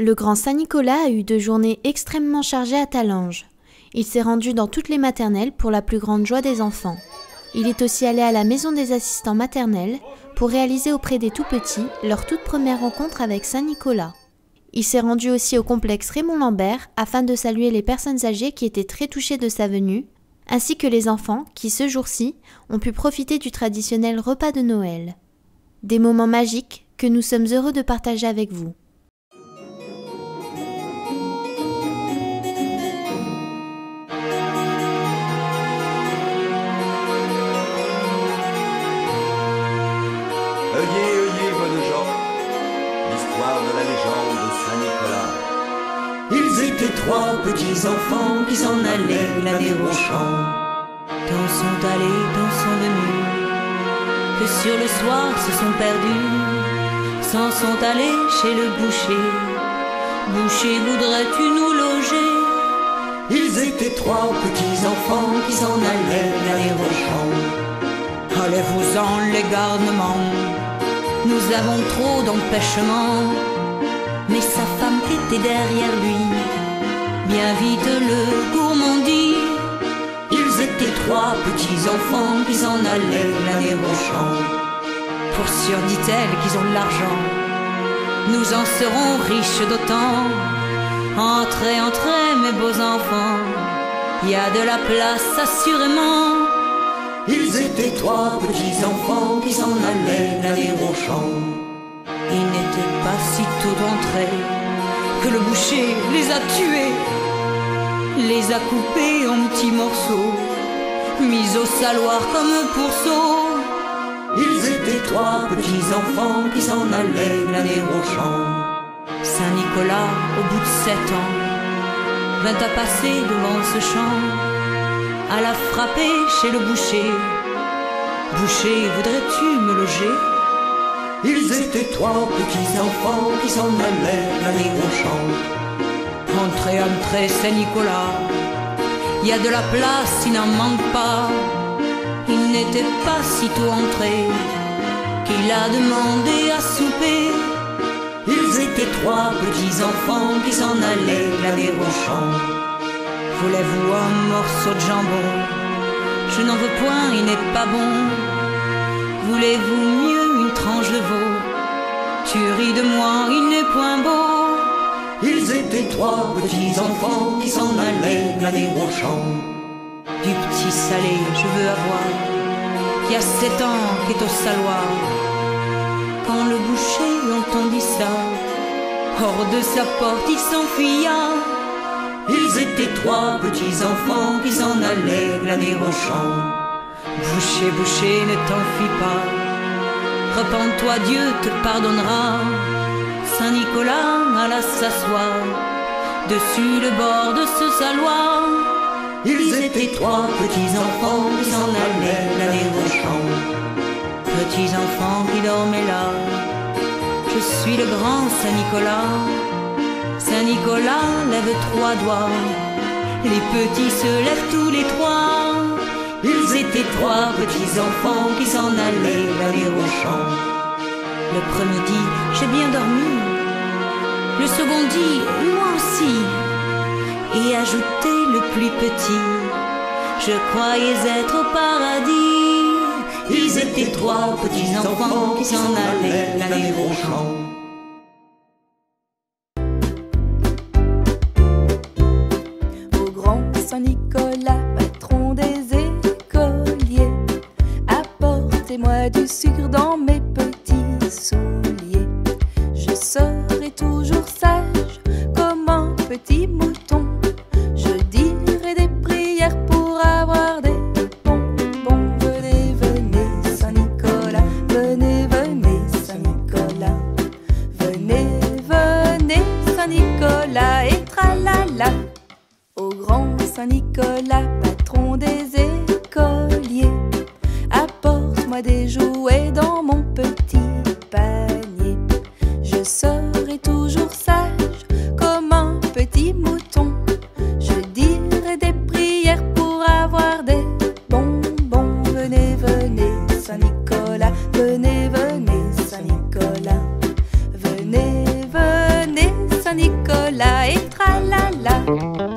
Le grand Saint-Nicolas a eu 2 journées extrêmement chargées à Talange. Il s'est rendu dans toutes les maternelles pour la plus grande joie des enfants. Il est aussi allé à la maison des assistants maternels pour réaliser auprès des tout-petits leur toute première rencontre avec Saint-Nicolas. Il s'est rendu aussi au complexe Raymond-Lambert afin de saluer les personnes âgées qui étaient très touchées de sa venue, ainsi que les enfants qui, ce jour-ci, ont pu profiter du traditionnel repas de Noël. Des moments magiques que nous sommes heureux de partager avec vous. Oyez, bonnes gens, l'histoire de la légende de Saint-Nicolas. Ils étaient 3 petits enfants qui s'en allaient l'année au champ. Tant sont allés, tant sont venus, que sur le soir se sont perdus. S'en sont allés chez le boucher. Boucher, voudrais-tu nous loger? Ils étaient 3 petits enfants qui s'en allaient l'année au champ. Allez-vous-en les garnements, nous avons trop d'empêchements. Mais sa femme était derrière lui, bien vite le gourmandit. Ils étaient 3 petits enfants qui s'en allaient l'année au champ. Pour sûr, dit-elle, qu'ils ont de l'argent, nous en serons riches d'autant. Entrez, entrez, mes beaux enfants, il y a de la place assurément. Ils étaient 3 petits enfants qui s'en allaient l'année au champ. Ils n'étaient pas si tôt entrés que le boucher les a tués, les a coupés en petits morceaux, mis au saloir comme pourceaux. Ils étaient 3 petits enfants qui s'en allaient l'année au champ. Saint-Nicolas, au bout de 7 ans, vint à passer devant ce champ, alla frapper chez le boucher. Boucher, voudrais-tu me loger? Ils étaient 3 petits enfants qui s'en allaient l'année au champ. Entrez, entrez, Saint-Nicolas, il y a de la place, il n'en manque pas. Il n'était pas si tôt entré qu'il a demandé à souper. Ils étaient 3 petits enfants qui s'en allaient l'année au champ. Voulez-vous un morceau de jambon? Je n'en veux point, il n'est pas bon. Voulez-vous mieux une tranche de veau? Tu ris de moi, il n'est point beau. Ils étaient 3 petits enfants qui s'en allaient l'année au champ. Du petit salé je veux avoir, qui a 7 ans, qui est au saloir. Quand le boucher entendit ça, hors de sa porte il s'enfuya. Ils étaient 3 petits enfants qui s'en allaient glaner au champ. Boucher, boucher, ne t'enfuis pas, repens-toi, Dieu te pardonnera. Saint-Nicolas alla s'asseoir dessus le bord de ce saloir. Ils étaient 3 petits enfants qui s'en allaient glaner au champ. Petits enfants qui dormaient là, je suis le grand Saint-Nicolas. Saint-Nicolas lève 3 doigts, les petits se lèvent tous les 3. Ils étaient 3 petits enfants qui s'en allaient glaner au champ. Le premier dit, j'ai bien dormi. Le second dit, moi aussi. Et ajoutait le plus petit, je croyais être au paradis. Ils étaient 3 petits enfants qui s'en allaient glaner au champ. Au grand Saint-Nicolas, patron des écoliers, apportez-moi du sucre dans mes petits souliers. Je serai toujours sage comme un petit mouton. Je dirai des prières pour avoir des bonbons. Venez, venez, Saint-Nicolas, venez, venez, Saint-Nicolas. Venez, venez, Saint-Nicolas, et tralala. Au grand Saint-Nicolas, patron des écoliers, apporte-moi des jouets dans mon petit panier. Je serai toujours sage comme un petit mouton. Je dirai des prières pour avoir des bonbons. Venez, venez, Saint-Nicolas, venez, venez, Saint-Nicolas. Venez, venez, Saint-Nicolas et tralala.